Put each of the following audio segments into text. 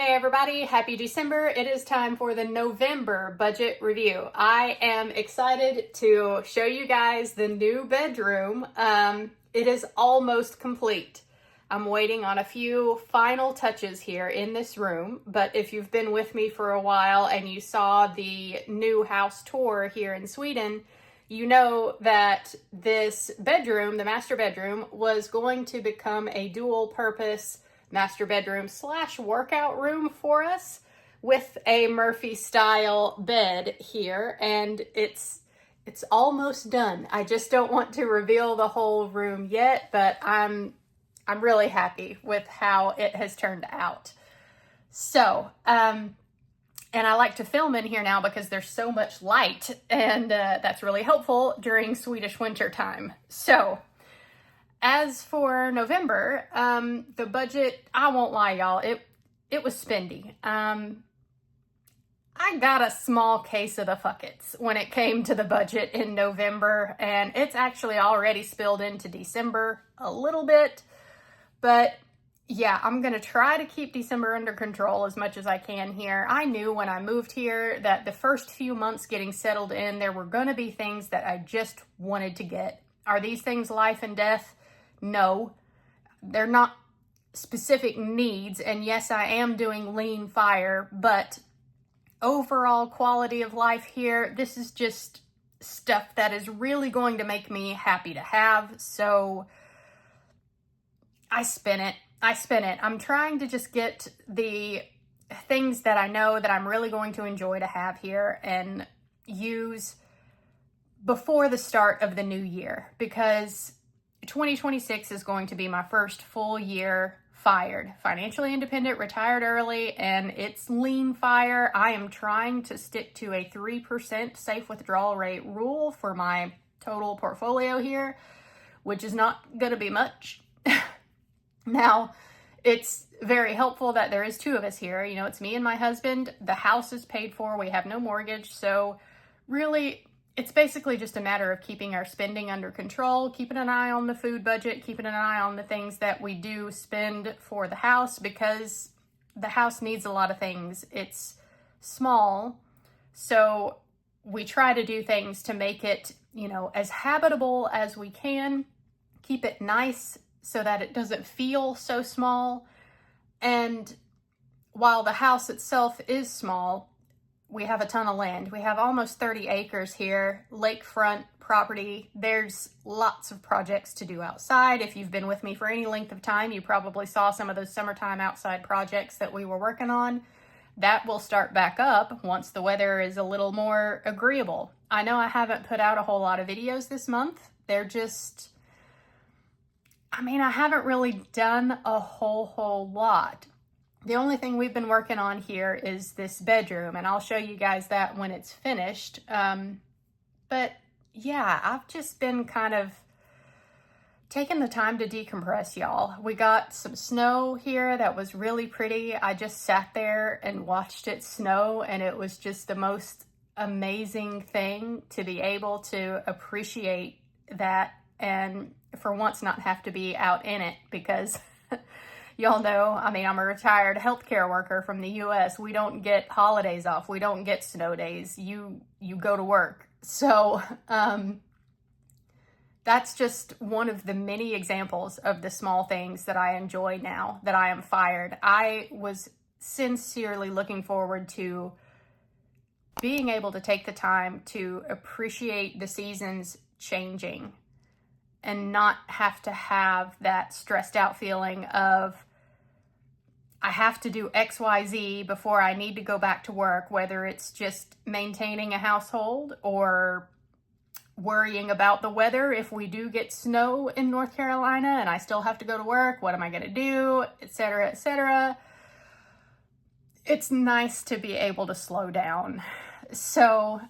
Hey everybody, happy December. It is time for the November budget review. I am excited to show you guys the new bedroom. It is almost complete. I'm waiting on a few final touches here in this room, but if you've been with me for a while and you saw the new house tour here in Sweden, you know that this bedroom, the master bedroom, was going to become a dual purpose master bedroom / workout room for us with a Murphy style bed here, and it's almost done. I just don't want to reveal the whole room yet, but I'm really happy with how it has turned out. So, and I like to film in here now because there's so much light, and that's really helpful during Swedish winter time. So, as for November, the budget, I won't lie, y'all, it was spendy. I got a small case of the fuckets when it came to the budget in November, and it's actually already spilled into December a little bit. But yeah, I'm going to try to keep December under control as much as I can here. I knew when I moved here that the first few months getting settled in, there were going to be things that I just wanted to get. Are these things life and death? No, they're not specific needs. And yes, I am doing lean fire, but overall quality of life here, this is just stuff that is really going to make me happy to have. So I spin it. I'm trying to just get the things that I know that I'm really going to enjoy to have here and use before the start of the new year, because 2026 is going to be my first full year fired, financially independent, retired early, and it's lean fire. I am trying to stick to a 3% safe withdrawal rate rule for my total portfolio here, which is not going to be much. Now, it's very helpful that there is two of us here. You know, it's me and my husband. The house is paid for. We have no mortgage. So really, it's basically just a matter of keeping our spending under control, keeping an eye on the food budget, keeping an eye on the things that we do spend for the house, because the house needs a lot of things. It's small, so we try to do things to make it, you know, as habitable as we can, keep it nice so that it doesn't feel so small. And while the house itself is small, we have a ton of land. We have almost 30 acres here, lakefront property. There's lots of projects to do outside. If you've been with me for any length of time, you probably saw some of those summertime outside projects that we were working on. That will start back up once the weather is a little more agreeable. I know I haven't put out a whole lot of videos this month. They're just, I haven't really done a whole lot. The only thing we've been working on here is this bedroom, and I'll show you guys that when it's finished. But yeah, I've just been kind of taking the time to decompress, y'all. We got some snow here that was really pretty. I just sat there and watched it snow, and it was just the most amazing thing to be able to appreciate that and for once not have to be out in it, because y'all know, I'm a retired healthcare worker from the US. We don't get holidays off. We don't get snow days. You go to work. So that's just one of the many examples of the small things that I enjoy now that I am fired. I was sincerely looking forward to being able to take the time to appreciate the seasons changing and not have to have that stressed out feeling of, I have to do XYZ before I need to go back to work, whether it's just maintaining a household or worrying about the weather. If we do get snow in North Carolina and I still have to go to work, what am I going to do, etc., etc. It's nice to be able to slow down. So,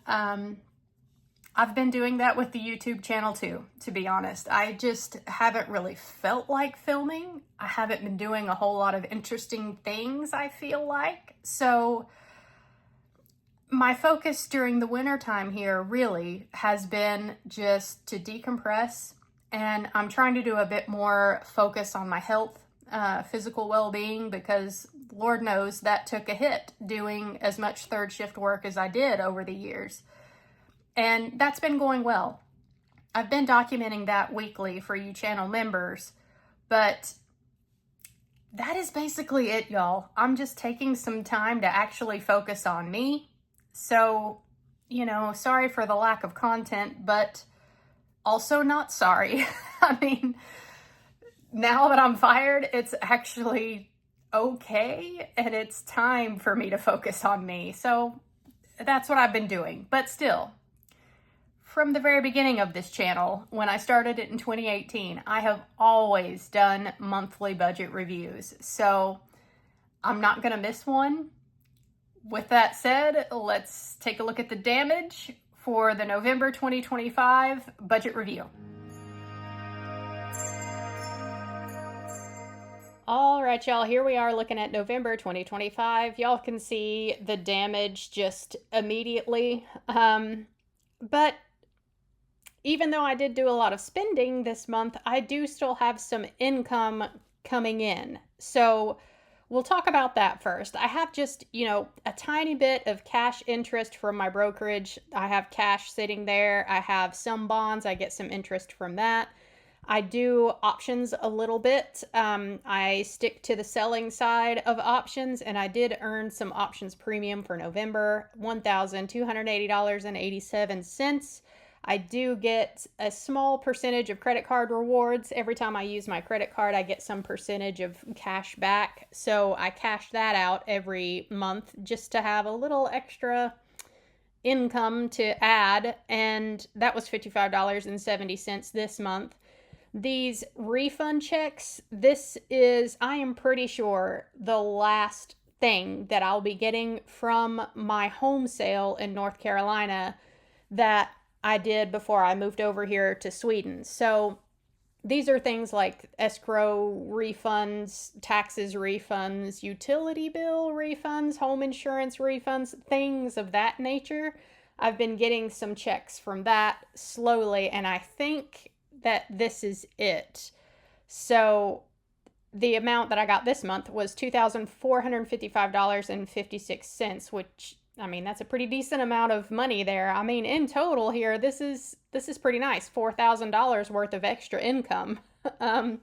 I've been doing that with the YouTube channel too, to be honest. I just haven't really felt like filming. I haven't been doing a whole lot of interesting things, I feel like. So my focus during the winter time here really has been just to decompress, and I'm trying to do a bit more focus on my health. physical well-being, because Lord knows that took a hit doing as much third shift work as I did over the years. And that's been going well. I've been documenting that weekly for you channel members, but that is basically it, y'all. I'm just taking some time to actually focus on me. So, sorry for the lack of content, but also not sorry. I mean, now that I'm fired, it's actually okay, and it's time for me to focus on me. So that's what I've been doing. But still, from the very beginning of this channel, when I started it in 2018, I have always done monthly budget reviews. So I'm not going to miss one. With that said, let's take a look at the damage for the November 2025 budget review. All right, y'all, here we are looking at November 2025. Y'all can see the damage just immediately. But even though I did do a lot of spending this month, I do still have some income coming in. So we'll talk about that first. I have just, a tiny bit of cash interest from my brokerage. I have cash sitting there. I have some bonds. I get some interest from that. I do options a little bit. I stick to the selling side of options, and I did earn some options premium for November, $1,280.87. I do get a small percentage of credit card rewards. Every time I use my credit card, I get some percentage of cash back. So I cash that out every month just to have a little extra income to add. And that was $55.70 this month. These refund checks, this is, I am pretty sure, the last thing that I'll be getting from my home sale in North Carolina that I did before I moved over here to Sweden. So these are things like escrow refunds, taxes refunds, utility bill refunds, home insurance refunds, things of that nature. I've been getting some checks from that slowly, and I think that this is it. So the amount that I got this month was $2,455.56, which, I mean, that's a pretty decent amount of money there. I mean, in total here, this is pretty nice. $4,000 worth of extra income. The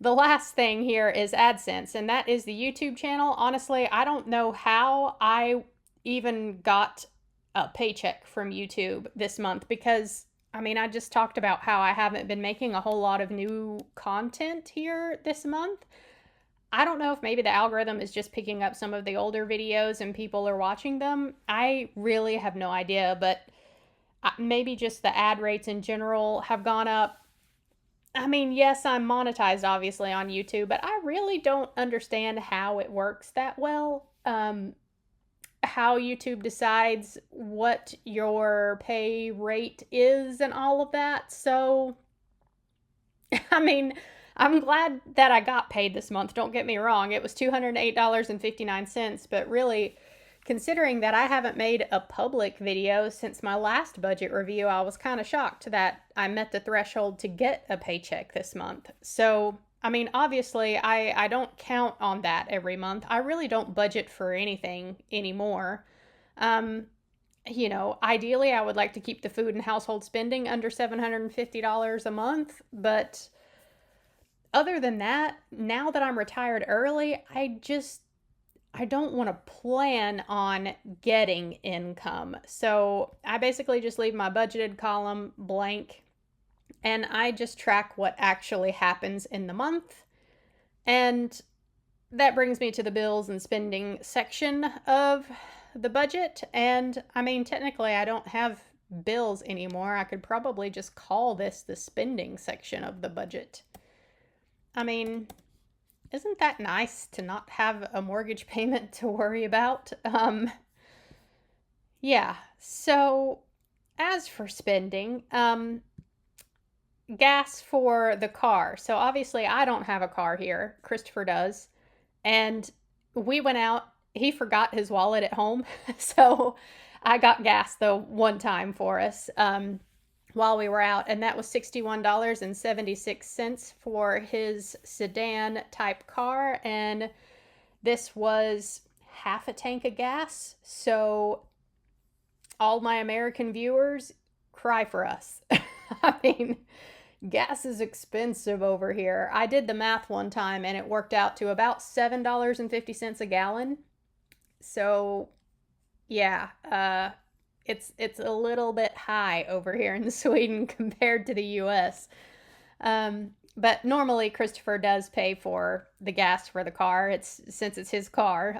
last thing here is AdSense, and that is the YouTube channel. Honestly, I don't know how I even got a paycheck from YouTube this month, because I just talked about how I haven't been making a whole lot of new content here this month. I don't know if maybe the algorithm is just picking up some of the older videos and people are watching them. I really have no idea, but maybe just the ad rates in general have gone up. Yes, I'm monetized obviously on YouTube, but I really don't understand how it works that well. How YouTube decides what your pay rate is and all of that. So, I'm glad that I got paid this month. Don't get me wrong. It was $208.59, but really, considering that I haven't made a public video since my last budget review, I was kind of shocked that I met the threshold to get a paycheck this month. So, obviously, I don't count on that every month. I really don't budget for anything anymore. Ideally, I would like to keep the food and household spending under $750 a month. But other than that, now that I'm retired early, I don't want to plan on getting income. So I basically just leave my budgeted column blank, and I just track what actually happens in the month. And that brings me to the bills and spending section of the budget. And technically I don't have bills anymore. I could probably just call this the spending section of the budget. Isn't that nice to not have a mortgage payment to worry about? Yeah. So as for spending, gas for the car. So obviously I don't have a car here. Christopher does. And we went out. He forgot his wallet at home. So I got gas the one time for us. while we were out, and that was $61.76 for his sedan type car, and this was half a tank of gas. So all my American viewers, cry for us. I mean, gas is expensive over here. I did the math one time and it worked out to about $7.50 a gallon. So, yeah, it's a little bit high over here in Sweden compared to the US. But normally Christopher does pay for the gas for the car. It's since it's his car.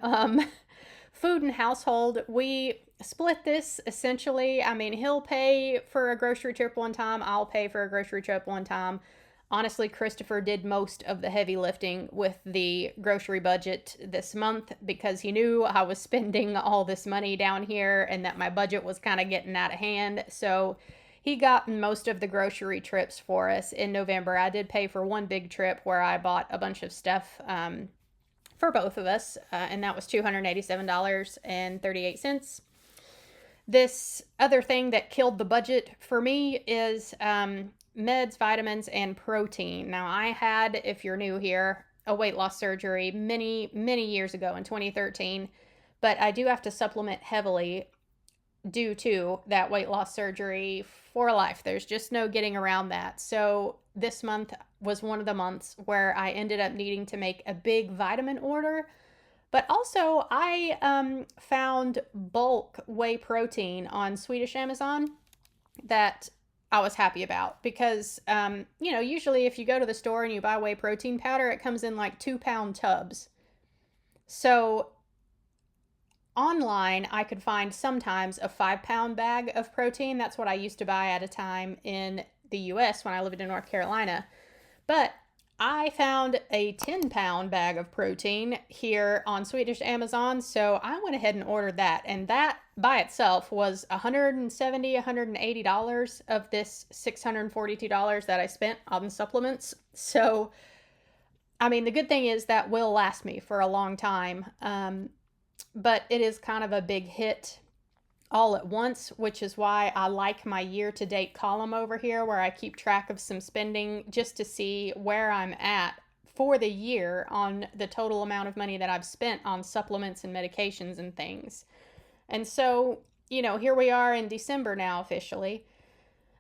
Food and household, we split this essentially. I mean, he'll pay for a grocery trip one time, I'll pay for a grocery trip one time. Honestly, Christopher did most of the heavy lifting with the grocery budget this month because he knew I was spending all this money down here and that my budget was kind of getting out of hand. So he got most of the grocery trips for us in November. I did pay for one big trip where I bought a bunch of stuff for both of us, and that was $287.38. This other thing that killed the budget for me is meds, vitamins, and protein. Now, I had, if you're new here, a weight loss surgery many, many years ago in 2013, but I do have to supplement heavily due to that weight loss surgery for life. There's just no getting around that. So this month was one of the months where I ended up needing to make a big vitamin order. But also, I found bulk whey protein on Swedish Amazon that I was happy about because, usually if you go to the store and you buy whey protein powder, it comes in like 2-pound tubs. So online, I could find sometimes a 5-pound bag of protein. That's what I used to buy at a time in the US when I lived in North Carolina. But I found a 10-pound bag of protein here on Swedish Amazon, so I went ahead and ordered that, and that by itself was $170, $180 of this $642 that I spent on supplements. So, I mean, the good thing is that will last me for a long time, but it is kind of a big hit all at once, which is why I like my year-to-date column over here where I keep track of some spending just to see where I'm at for the year on the total amount of money that I've spent on supplements and medications and things. And so, here we are in December now officially,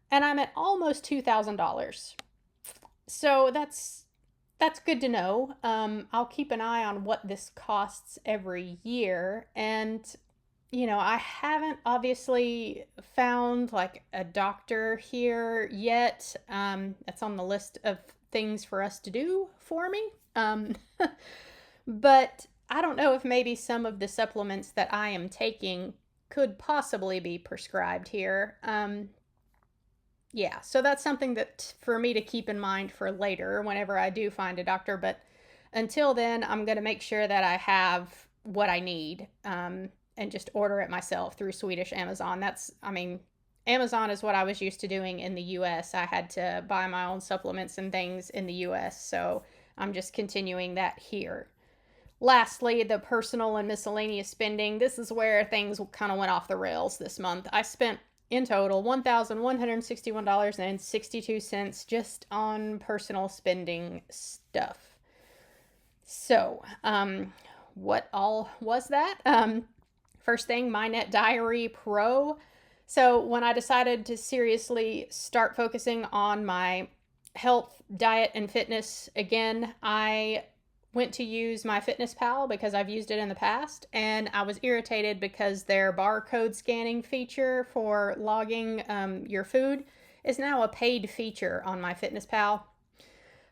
and I'm at almost $2,000. So that's good to know. I'll keep an eye on what this costs every year, and I haven't obviously found like a doctor here yet. That's on the list of things for us to do for me. But I don't know if maybe some of the supplements that I am taking could possibly be prescribed here. Yeah, so that's something that for me to keep in mind for later whenever I do find a doctor. But until then, I'm going to make sure that I have what I need. And just order it myself through Swedish Amazon. Amazon is what I was used to doing in the US. I had to buy my own supplements and things in the US, so I'm just continuing that here. Lastly, the personal and miscellaneous spending. This is where things kind of went off the rails this month. I spent in total $1,161.62 just on personal spending stuff. So, what all was that? First thing, MyNet Diary Pro. So when I decided to seriously start focusing on my health, diet, and fitness again, I went to use MyFitnessPal because I've used it in the past, and I was irritated because their barcode scanning feature for logging your food is now a paid feature on MyFitnessPal.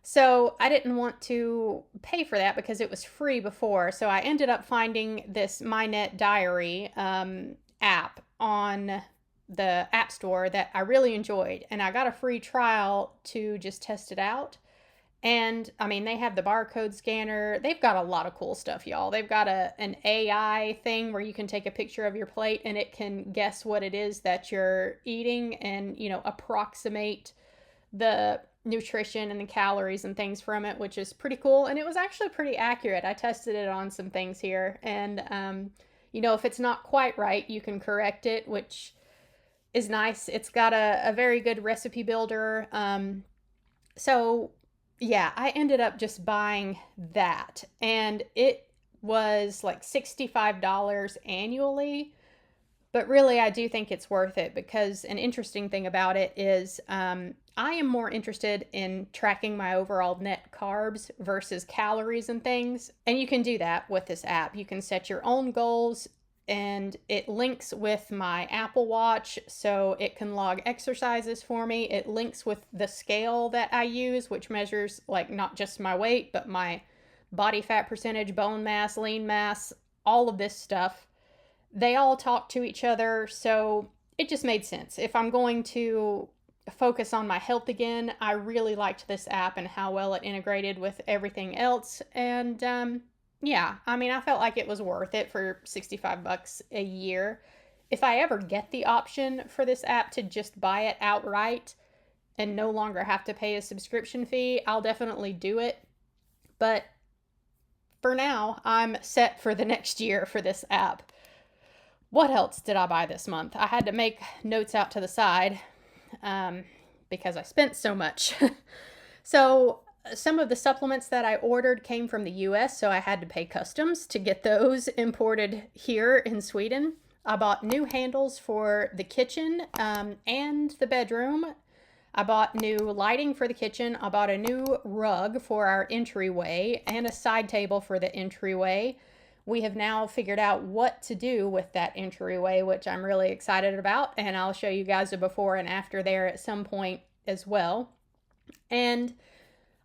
So I didn't want to pay for that because it was free before. So I ended up finding this MyNet Diary app on the App Store that I really enjoyed. And I got a free trial to just test it out. And they have the barcode scanner. They've got a lot of cool stuff, y'all. They've got an AI thing where you can take a picture of your plate and it can guess what it is that you're eating and, approximate the nutrition and the calories and things from it, which is pretty cool. And it was actually pretty accurate. I tested it on some things here, and if it's not quite right, you can correct it, which is nice. It's got a very good recipe builder. So yeah, I ended up just buying that, and it was like $65 annually. But really, I do think it's worth it because an interesting thing about it is I am more interested in tracking my overall net carbs versus calories and things. And you can do that with this app. You can set your own goals, and it links with my Apple Watch so it can log exercises for me. It links with the scale that I use, which measures like not just my weight, but my body fat percentage, bone mass, lean mass, all of this stuff. They all talk to each other, so it just made sense. If I'm going to focus on my health again, I really liked this app and how well it integrated with everything else. And yeah, I mean, I felt like it was worth it for $65 a year. If I ever get the option for this app to just buy it outright and no longer have to pay a subscription fee, I'll definitely do it. But for now, I'm set for the next year for this app. What else did I buy this month? I had to make notes out to the side because I spent so much. So some of the supplements that I ordered came from the US, so I had to pay customs to get those imported here in Sweden. I bought new handles for the kitchen and the bedroom. I bought new lighting for the kitchen. I bought a new rug for our entryway and a side table for the entryway. We have now figured out what to do with that entryway, which I'm really excited about, and I'll show you guys a before and after there at some point as well. And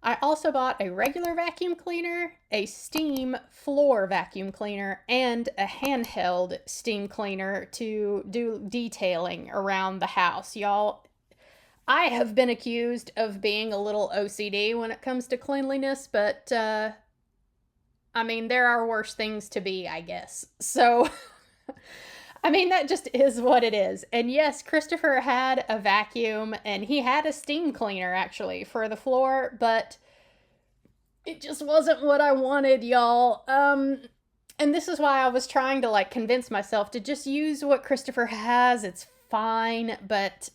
I also bought a regular vacuum cleaner, a steam floor vacuum cleaner, and a handheld steam cleaner to do detailing around the house. Y'all, I have been accused of being a little OCD when it comes to cleanliness, but I mean, there are worse things to be, I guess. So, I mean, that just is what it is. And yes, Christopher had a vacuum and he had a steam cleaner actually for the floor, but it just wasn't what I wanted, y'all. And this is why I was trying to like convince myself to just use what Christopher has. It's fine, but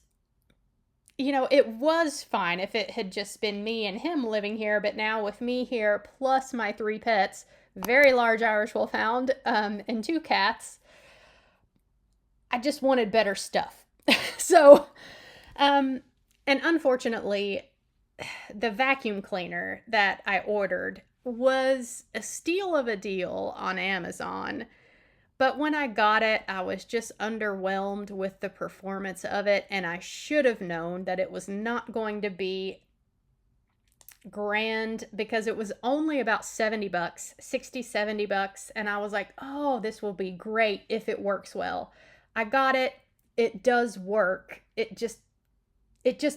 you know, it was fine if it had just been me and him living here, but now with me here, plus my 3 pets, very large Irish Wolfhound, and 2 cats, I just wanted better stuff. So, and unfortunately, the vacuum cleaner that I ordered was a steal of a deal on Amazon. But when I got it, I was just underwhelmed with the performance of it, and I should have known that it was not going to be grand because it was only about $70, $60, $70, and I was like, oh, this will be great if it works well. I got it. It does work. It just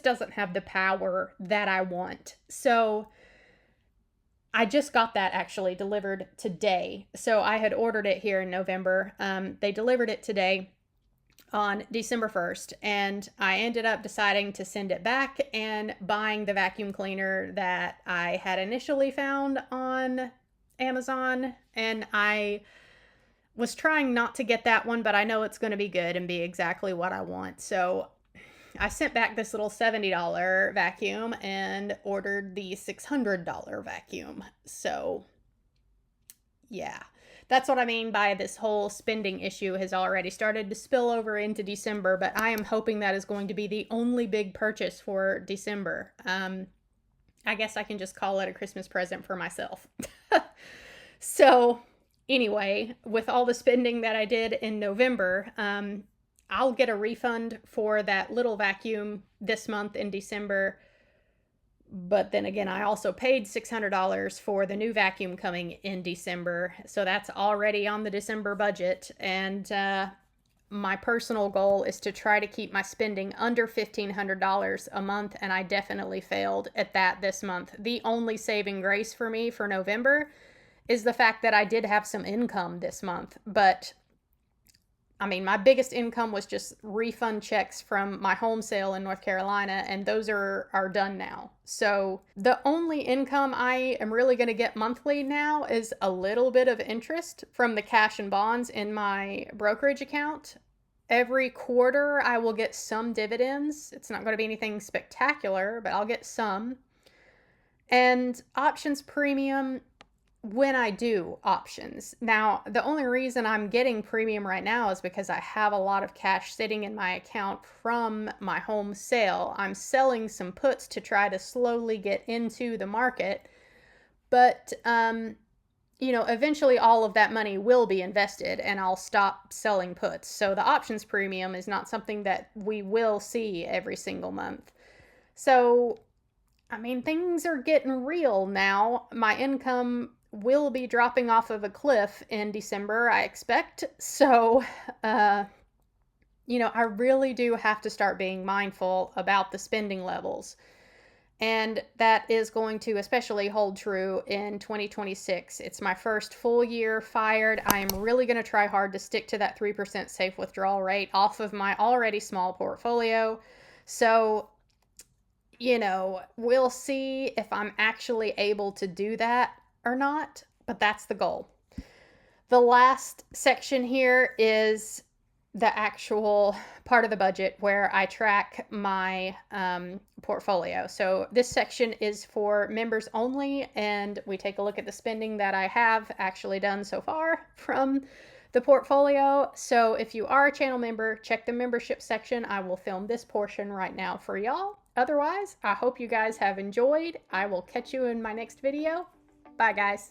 doesn't have the power that I want. So I just got that actually delivered today. So I had ordered it here in November. They delivered it today on December 1st, and I ended up deciding to send it back and buying the vacuum cleaner that I had initially found on Amazon. And I was trying not to get that one, but I know it's going to be good and be exactly what I want. So I sent back this little $70 vacuum and ordered the $600 vacuum. So, yeah, that's what I mean by this whole spending issue has already started to spill over into December, but I am hoping that is going to be the only big purchase for December. I guess I can just call it a Christmas present for myself. So, anyway, with all the spending that I did in November, I'll get a refund for that little vacuum this month in December. But then again, I also paid $600 for the new vacuum coming in December. So that's already on the December budget. And my personal goal is to try to keep my spending under $1,500 a month. And I definitely failed at that this month. The only saving grace for me for November is the fact that I did have some income this month. But I mean, my biggest income was just refund checks from my home sale in North Carolina, and those are done now. So the only income I am really going to get monthly now is a little bit of interest from the cash and bonds in my brokerage account. Every quarter, I will get some dividends. It's not going to be anything spectacular, but I'll get some. And options premium when I do options. Now, the only reason I'm getting premium right now is because I have a lot of cash sitting in my account from my home sale. I'm selling some puts to try to slowly get into the market, but eventually all of that money will be invested and I'll stop selling puts. So the options premium is not something that we will see every single month. So, I mean, things are getting real now. My income will be dropping off of a cliff in December, I expect. So, I really do have to start being mindful about the spending levels. And that is going to especially hold true in 2026. It's my first full year fired. I am really going to try hard to stick to that 3% safe withdrawal rate off of my already small portfolio. So, we'll see if I'm actually able to do that or not, but that's the goal. The last section here is the actual part of the budget where I track my portfolio. So this section is for members only, and we take a look at the spending that I have actually done so far from the portfolio. So if you are a channel member, check the membership section. I will film this portion right now for y'all. Otherwise, I hope you guys have enjoyed. I will catch you in my next video. Bye, guys.